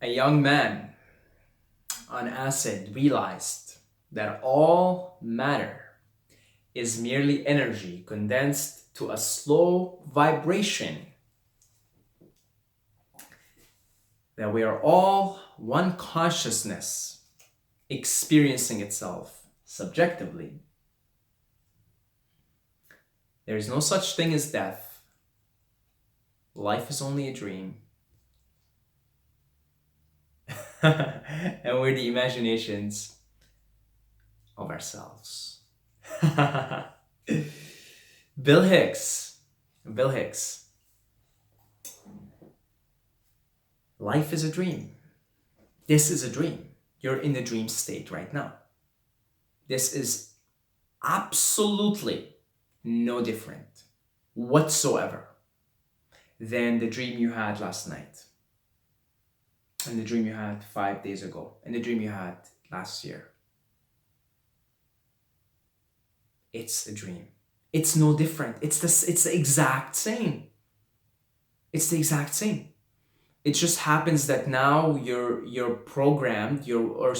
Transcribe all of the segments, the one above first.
A young man on acid realized that all matter is merely energy condensed to a slow vibration, that we are all one consciousness experiencing itself subjectively. There is no such thing as death. Life is only a dream. And we're the imaginations of ourselves. Bill Hicks. Bill Hicks. Life is a dream. This is a dream. You're in the dream state right now. This is absolutely no different whatsoever than the dream you had last night, and the dream you had 5 days ago, and the dream you had last year. It's a dream. It's no different. It's the exact same. It's the exact same. It just happens that now you're programmed, you're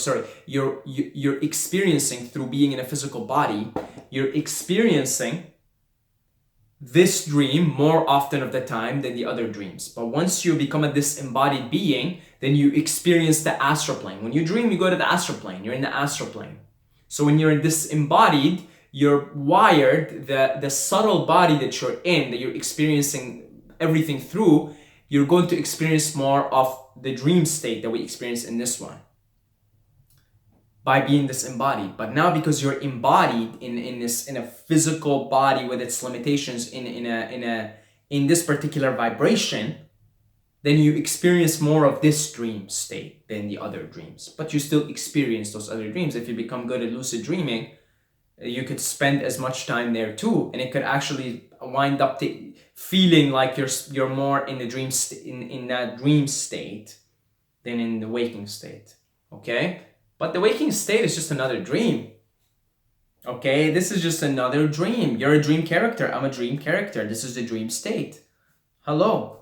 experiencing through being in a physical body, you're experiencing this dream more often of the time than the other dreams. But once you become a disembodied being, then you experience the astral plane. When you dream, you go to the astral plane. You're in the astral plane. So when you're disembodied, you're wired, the subtle body that you're in, that you're experiencing everything through, you're going to experience more of the dream state that we experience in this one by being disembodied. But now, because you're embodied in a physical body with its limitations in this particular vibration, then you experience more of this dream state than the other dreams. But you still experience those other dreams. If you become good at lucid dreaming, you could spend as much time there too, and it could actually wind up feeling like you're more in the dream in that dream state than in the waking state. Okay, but the waking state is just another dream. Okay, this is just another dream. You're a dream character. I'm a dream character. This is the dream state. Hello,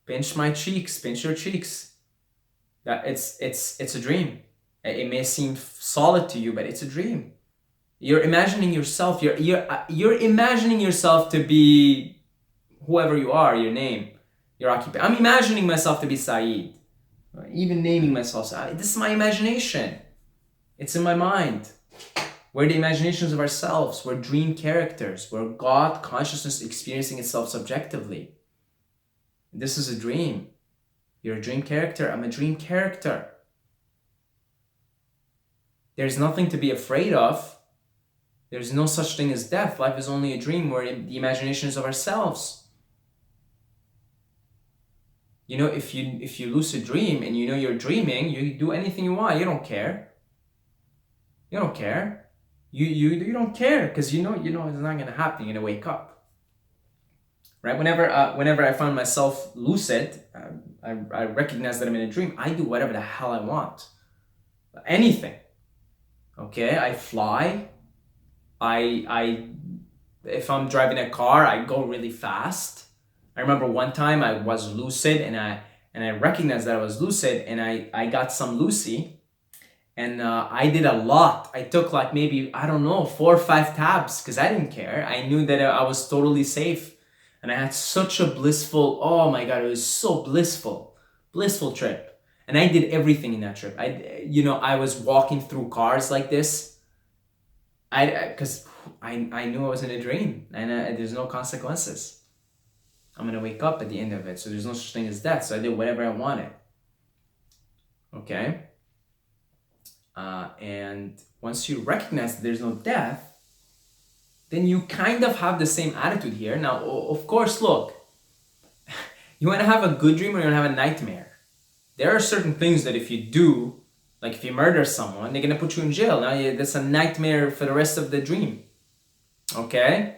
pinch my cheeks, pinch your cheeks. That it's a dream. It may seem solid to you, but it's a dream. You're imagining yourself. You're imagining yourself to be whoever you are, your name, your occupation. I'm imagining myself to be Saeed. Even naming myself Saeed. This is my imagination. It's in my mind. We're the imaginations of ourselves. We're dream characters. We're God consciousness experiencing itself subjectively. This is a dream. You're a dream character. I'm a dream character. There's nothing to be afraid of. There's no such thing as death. Life is only a dream. We're the imaginations of ourselves. You know, if you lucid dream and you know you're dreaming, you do anything you want. You don't care. You don't care. You don't care because you know it's not gonna happen. You're gonna wake up. Right? Whenever I find myself lucid, I recognize that I'm in a dream. I do whatever the hell I want. Anything. Okay? I fly. If I'm driving a car, I go really fast. I remember one time I was lucid and I recognized that I was lucid, and I got some Lucy, and I did a lot. I took like maybe, I don't know, 4 or 5 tabs because I didn't care. I knew that I was totally safe, and I had such a blissful, oh my God, it was so blissful trip. And I did everything in that trip. I was walking through cars like this. Because I knew I was in a dream, and there's no consequences. I'm gonna wake up at the end of it, so there's no such thing as death. So I did whatever I wanted. Okay. And once you recognize that there's no death, then you kind of have the same attitude here. Now, of course, look, you want to have a good dream or you want to have a nightmare. There are certain things that if you do, like if you murder someone, they're going to put you in jail. Now that's a nightmare for the rest of the dream. Okay?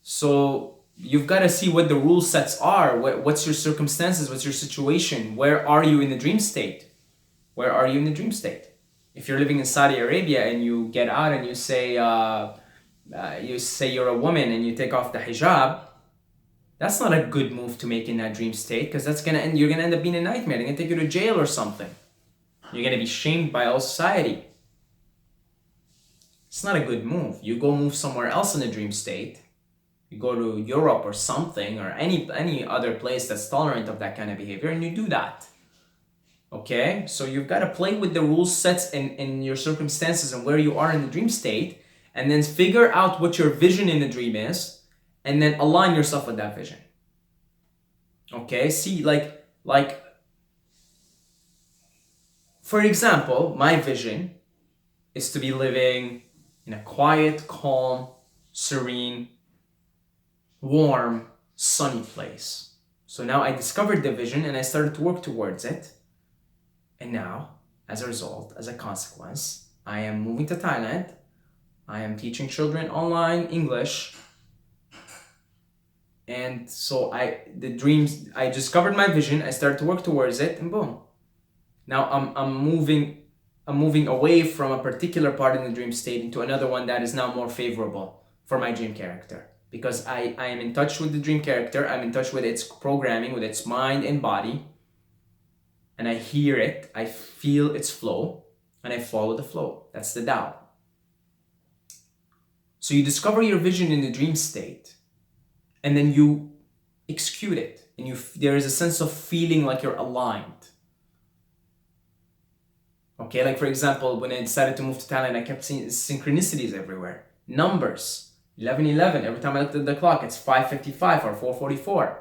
So you've got to see what the rule sets are. What's your circumstances? What's your situation? Where are you in the dream state? Where are you in the dream state? If you're living in Saudi Arabia and you get out and you say you're a woman and you take off the hijab, That's not a good move to make in that dream state, because you're gonna end up being a nightmare. They're gonna take you to jail or something. You're gonna be shamed by all society. It's not a good move. You go move somewhere else in a dream state. You go to Europe or something, or any other place that's tolerant of that kind of behavior, and you do that. Okay? So you've got to play with the rules sets in your circumstances and where you are in the dream state, and then figure out what your vision in the dream is, and then align yourself with that vision. Okay? See, like for example, my vision is to be living in a quiet, calm, serene, warm, sunny place. So now I discovered the vision and I started to work towards it. And now, as a result, as a consequence, I am moving to Thailand. I am teaching children online English. And so I discovered my vision, I started to work towards it, and boom. Now I'm moving away from a particular part in the dream state into another one that is now more favorable for my dream character. Because I am in touch with the dream character, I'm in touch with its programming, with its mind and body, and I hear it, I feel its flow, and I follow the flow. That's the Tao. So you discover your vision in the dream state, and then you execute it, and there is a sense of feeling like you're aligned. Okay, like for example, when I decided to move to Thailand, I kept seeing synchronicities everywhere. Numbers, 11:11. Every time I looked at the clock, it's 5:55 or 4:44.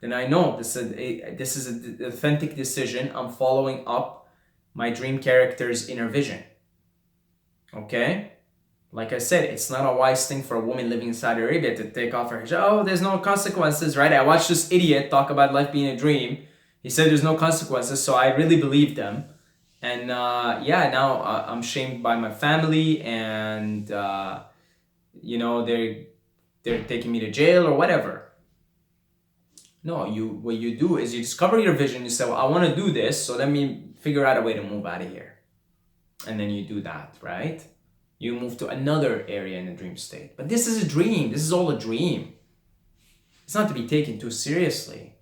Then I know this is an authentic decision. I'm following up my dream character's inner vision. Okay? Like I said, it's not a wise thing for a woman living in Saudi Arabia to take off her hijab. Oh, there's no consequences, right? I watched this idiot talk about life being a dream. He said there's no consequences, so I really believed him. And now I'm shamed by my family, and they're taking me to jail or whatever. No, what you do is you discover your vision. You say, well, I want to do this, so let me figure out a way to move out of here. And then you do that, right? You move to another area in the dream state. But this is a dream. This is all a dream. It's not to be taken too seriously.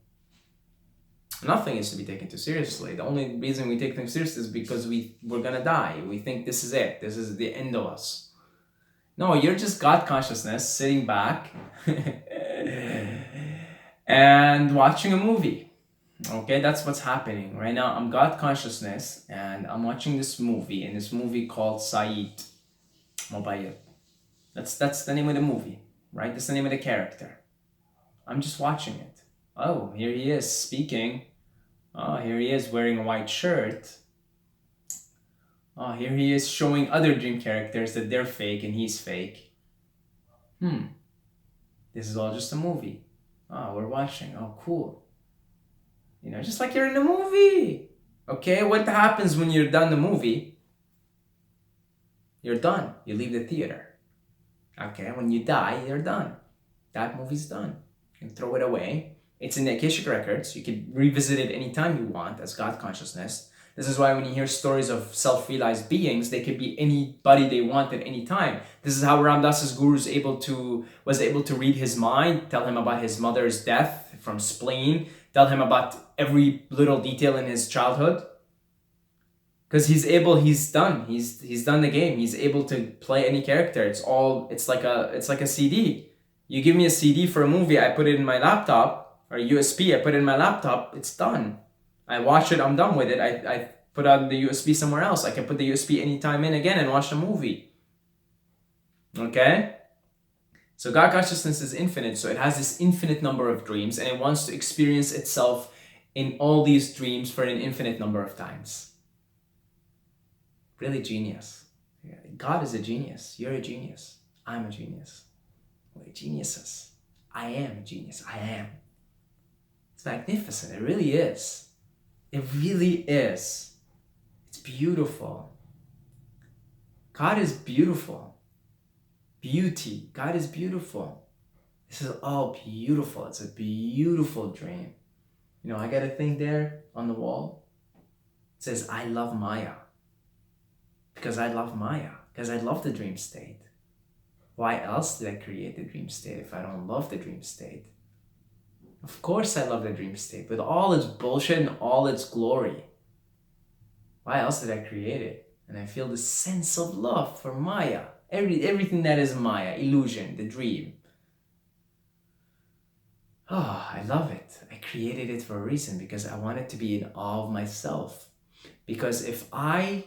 Nothing is to be taken too seriously. The only reason we take things seriously is because we're gonna die. We think this is it. This is the end of us. No, you're just God consciousness sitting back and watching a movie. Okay, that's what's happening right now. I'm God consciousness and I'm watching this movie, and this movie called Saeed Mobile. That's the name of the movie, right? That's the name of the character. I'm just watching it. Oh, here he is speaking. Oh, here he is wearing a white shirt. Oh, here he is showing other dream characters that they're fake and he's fake. This is all just a movie. Oh, we're watching. Oh, cool. Just like you're in a movie. Okay, what happens when you're done the movie? You're done. You leave the theater. Okay, when you die, you're done. That movie's done. You can throw it away. It's in the Akashic records. You can revisit it anytime you want as God consciousness. This is why when you hear stories of self-realized beings, they could be anybody they want at any time. This is how Ram Dass's guru was able to read his mind, tell him about his mother's death from spleen, tell him about every little detail in his childhood. Because he's done the game. He's able to play any character. It's like a CD. You give me a CD for a movie, I put it in my laptop, or a USB, I put it in my laptop, it's done. I watch it, I'm done with it. I put on the USB somewhere else. I can put the USB anytime in again and watch the movie. Okay? So God consciousness is infinite, so it has this infinite number of dreams, and it wants to experience itself in all these dreams for an infinite number of times. Really genius. God is a genius. You're a genius. I'm a genius. We're geniuses. I am a genius. I am. It's magnificent. It really is. It really is. It's beautiful. God is beautiful. Beauty. God is beautiful. This is all beautiful. It's a beautiful dream. I got a thing there on the wall. It says, I love Maya. Because I love Maya. Because I love the dream state. Why else did I create the dream state if I don't love the dream state? Of course I love the dream state with all its bullshit and all its glory. Why else did I create it? And I feel this sense of love for Maya. Everything that is Maya, illusion, the dream. Oh, I love it. I created it for a reason because I wanted to be in awe of myself. Because if I'm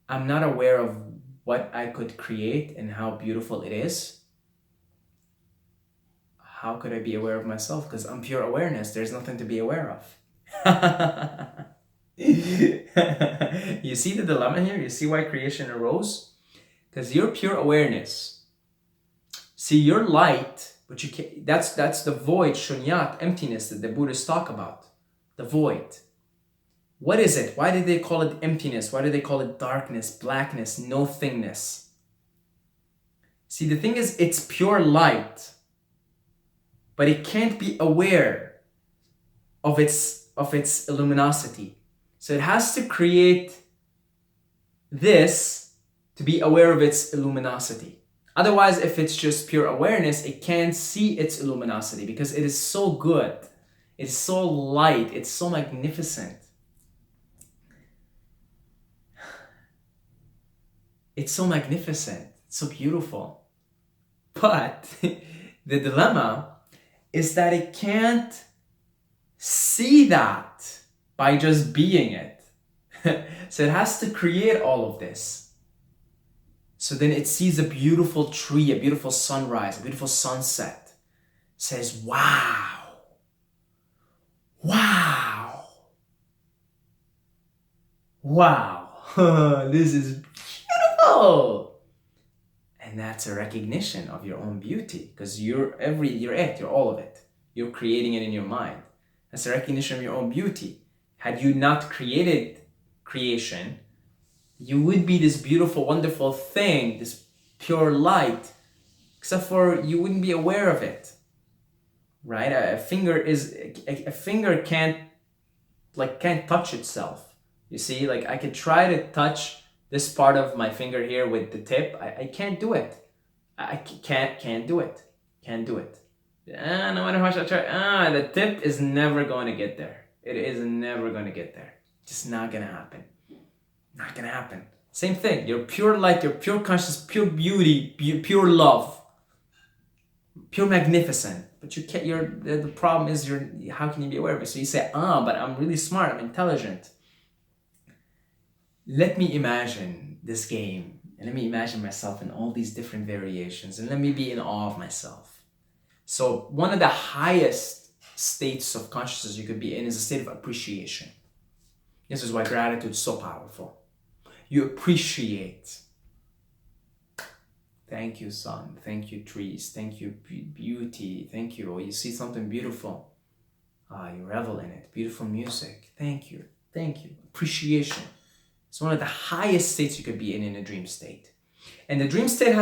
not aware of what I could create and how beautiful it is, how could I be aware of myself? Because I'm pure awareness. There's nothing to be aware of. You see the dilemma here? You see why creation arose? Because you're pure awareness. See, you're light, but you can't. That's the void, shunyat, emptiness that the Buddhists talk about. The void. What is it? Why did they call it emptiness? Why do they call it darkness, blackness, no thingness? See, the thing is, it's pure light, but it can't be aware of its luminosity. So it has to create this to be aware of its luminosity. Otherwise, if it's just pure awareness, it can't see its luminosity because it is so good. It's so light. It's so magnificent. It's so magnificent. It's so beautiful. But the dilemma is that it can't see that by just being it. So it has to create all of this. So then it sees a beautiful tree, a beautiful sunrise, a beautiful sunset. Says, wow, wow, wow, this is beautiful. And that's a recognition of your own beauty because you're all of it. You're creating it in your mind. That's a recognition of your own beauty. Had you not created creation, you would be this beautiful, wonderful thing, this pure light, except for you wouldn't be aware of it, right? A finger can't touch itself. You see, like I could try to touch this part of my finger here with the tip. I can't do it. I can't do it. Can't do it. No matter how much I try, the tip is never going to get there. It is never going to get there. Just not going to happen. Not going to happen. Same thing. You're pure light, you're pure consciousness, pure beauty, pure love, pure magnificent. But you can't. The problem is how can you be aware of it? So you say, but I'm really smart. I'm intelligent. Let me imagine this game, and let me imagine myself in all these different variations, and let me be in awe of myself. So one of the highest states of consciousness you could be in is a state of appreciation. This is why gratitude is so powerful. You appreciate. Thank you, sun. Thank you, trees. Thank you, beauty. Thank you. You see something beautiful. You revel in it. Beautiful music. Thank you. Thank you. Appreciation. It's one of the highest states you could be in a dream state. And the dream state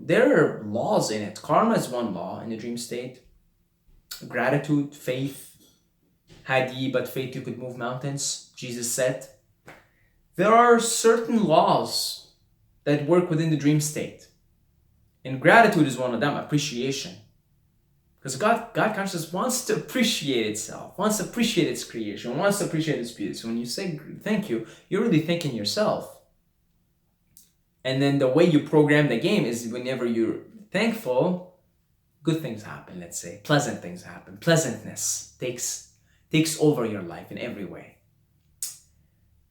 there are laws in it. Karma is one law in the dream state. Gratitude, faith. Had ye but faith, you could move mountains, Jesus said. There are certain laws that work within the dream state. And gratitude is one of them, appreciation. Because God consciousness wants to appreciate itself, wants to appreciate its creation, wants to appreciate its beauty. So when you say thank you, you're really thanking yourself. And then the way you program the game is whenever you're thankful, good things happen, let's say. Pleasant things happen. Pleasantness takes over your life in every way.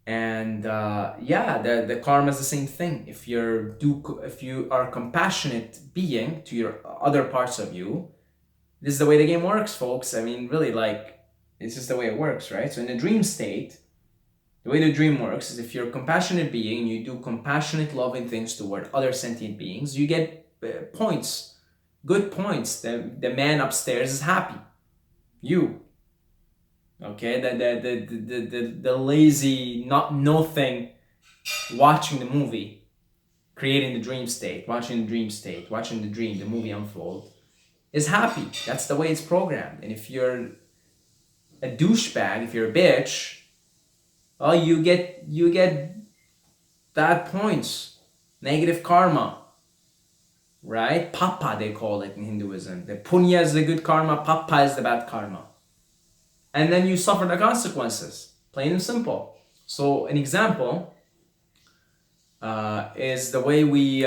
And the karma is the same thing. If you are a compassionate being to your other parts of you, this is the way the game works, folks. I mean, really, it's just the way it works, right? So in a dream state, the way the dream works is if you're a compassionate being, you do compassionate, loving things toward other sentient beings, you get points, good points. The man upstairs is happy. You. Okay, the lazy, no thing, watching the movie, creating the dream state, watching the dream, the movie unfold, is happy. That's the way it's programmed. And if you're a douchebag, if you're a bitch, well, you get bad points, negative karma. right? Papa, they call it in Hinduism. The punya is the good karma, papa is the bad karma. And then you suffer the consequences, plain and simple. So an example is the way we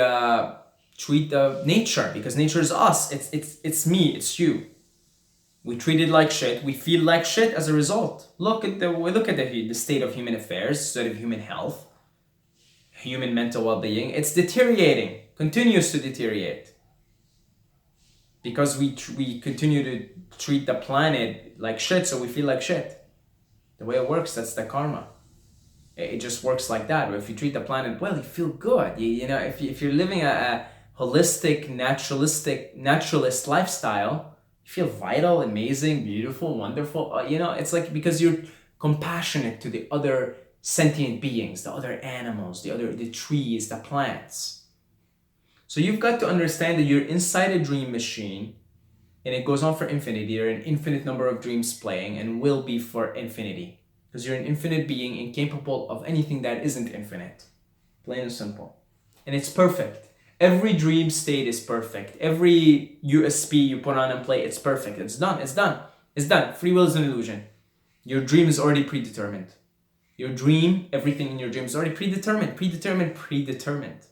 treat the nature, because nature is us. It's me, it's you. We treat it like shit. We feel like shit as a result. Look at the state of human affairs, state of human health, human mental well-being. It's deteriorating, continues to deteriorate, because we continue to treat the planet like shit, so we feel like shit. The way it works, that's the karma. It just works like that. If you treat the planet well, you feel good. You know, if you're living a holistic, naturalist lifestyle, you feel vital, amazing, beautiful, wonderful. You know, it's like because you're compassionate to the other sentient beings, the other animals, the trees, the plants. So you've got to understand that you're inside a dream machine, and it goes on for infinity. There are an infinite number of dreams playing and will be for infinity. Because you're an infinite being, incapable of anything that isn't infinite. Plain and simple. And it's perfect. Every dream state is perfect. Every USB you put on and play, it's perfect. It's done. It's done. It's done. Free will is an illusion. Your dream is already predetermined. Your dream, everything in your dream is already predetermined. Predetermined.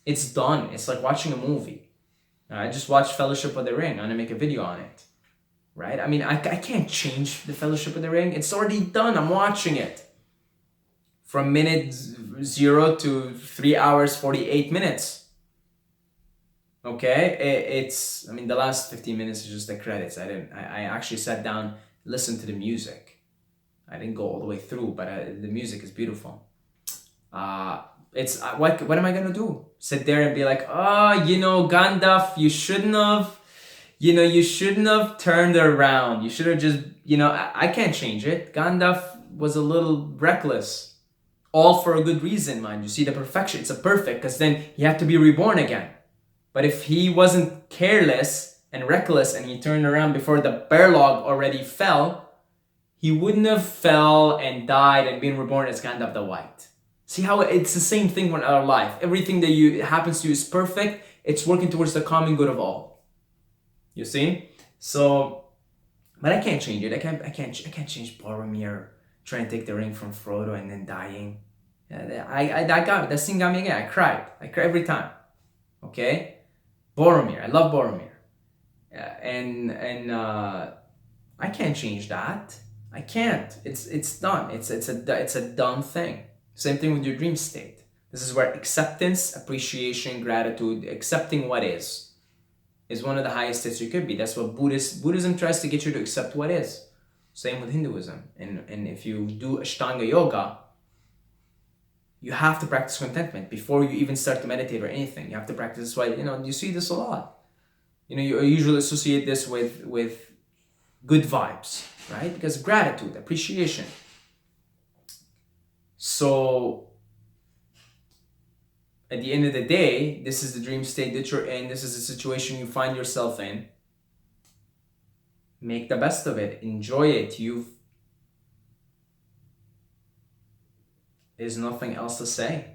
It's done. It's like watching a movie. I just watched Fellowship of the Ring. I'm going to make a video on it. Right? I mean, I can't change the Fellowship of the Ring. It's already done. I'm watching it. From minute 0 to 3 hours, 48 minutes. Okay? I mean, the last 15 minutes is just the credits. I actually sat down, listened to the music. I didn't go all the way through, but the music is beautiful. What am I going to do? Sit there and be like, Gandalf, you shouldn't have turned around. You should have just, I can't change it. Gandalf was a little reckless. All for a good reason, mind you. See the perfection. It's a perfect, because then he had to be reborn again. But if he wasn't careless and reckless and he turned around before the Berlog already fell, he wouldn't have fell and died and been reborn as Gandalf the White. See how it's the same thing with our life. Everything that happens to you is perfect. It's working towards the common good of all. You see? So, but I can't change it. I can't change Boromir trying to take the ring from Frodo and then dying. That scene got me again. I cried every time. Okay? Boromir. I love Boromir. And I can't change that. I can't. It's done. It's a done thing. Same thing with your dream state. This is where acceptance, appreciation, gratitude, accepting what is one of the highest states you could be. That's what Buddhism tries to get you to accept what is. Same with Hinduism. And if you do Ashtanga yoga, you have to practice contentment before you even start to meditate or anything. You have to practice this way. You see this a lot. You usually associate this with good vibes, right? Because gratitude, appreciation. So at the end of the day, this is the dream state that you're in. This is the situation you find yourself in. Make the best of it. Enjoy it. There's nothing else to say.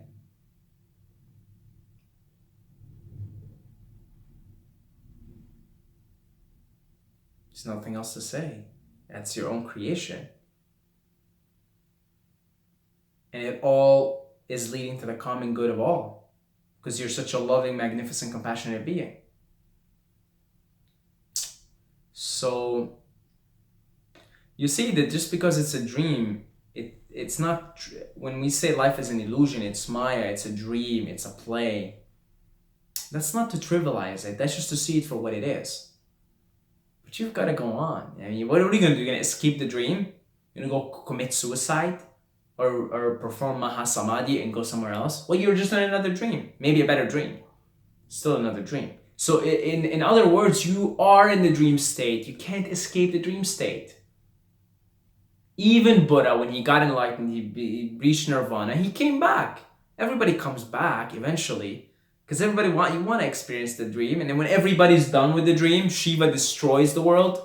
There's nothing else to say. That's your own creation. And it all is leading to the common good of all. Because you're such a loving, magnificent, compassionate being. So, you see that just because it's a dream, it's not, when we say life is an illusion, it's Maya, it's a dream, it's a play. That's not to trivialize it. That's just to see it for what it is. But you've got to go on. I mean, what are you going to do? You're going to escape the dream? You're going to go commit suicide? Or perform Mahasamadhi and go somewhere else? Well, you're just in another dream. Maybe a better dream. Still another dream. So in other words, you are in the dream state. You can't escape the dream state. Even Buddha, when he got enlightened, he reached nirvana, he came back. Everybody comes back eventually. Because everybody you want to experience the dream. And then when everybody's done with the dream, Shiva destroys the world.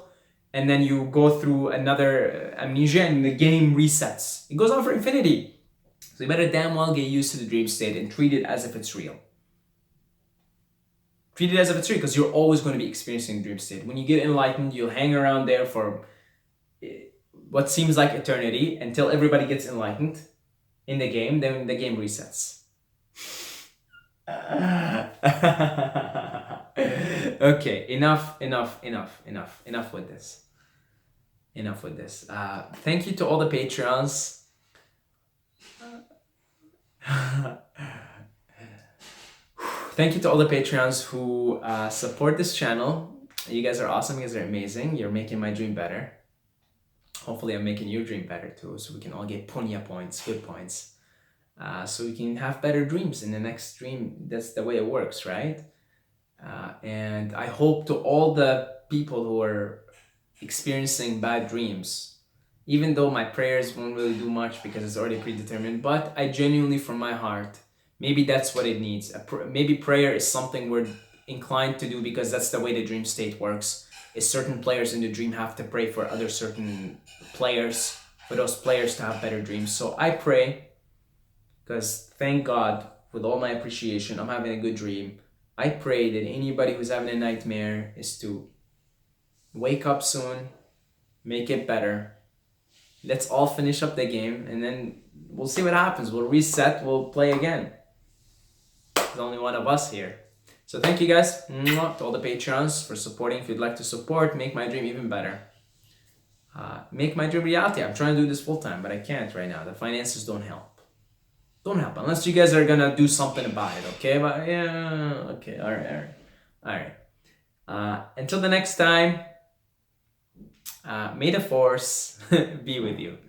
And then you go through another amnesia and the game resets. It goes on for infinity. So you better damn well get used to the dream state and treat it as if it's real. Treat it as if it's real, because you're always going to be experiencing dream state. When you get enlightened, you'll hang around there for what seems like eternity until everybody gets enlightened in the game. Then the game resets. Okay, enough with this. Thank you to all the Patreons. Thank you to all the Patreons who support this channel. You guys are awesome. You guys are amazing. You're making my dream better. Hopefully I'm making your dream better too, so we can all get punya points, good points. So we can have better dreams in the next dream. That's the way it works, right? And I hope to all the people who are experiencing bad dreams, even though my prayers won't really do much because it's already predetermined, but I genuinely, from my heart, maybe that's what it needs. Maybe prayer is something we're inclined to do because that's the way the dream state works. Is certain players in the dream have to pray for other certain players, for those players to have better dreams. So I pray, because thank God, with all my appreciation, I'm having a good dream. I pray that anybody who's having a nightmare is to wake up soon, make it better. Let's all finish up the game, and then we'll see what happens. We'll reset, we'll play again. There's only one of us here. So thank you guys, to all the Patreons, for supporting. If you'd like to support, make my dream even better. Make my dream reality. I'm trying to do this full time, but I can't right now. The finances don't help. Don't help unless you guys are gonna do something about it, okay? But yeah, okay, all right. Until the next time, may the force be with you.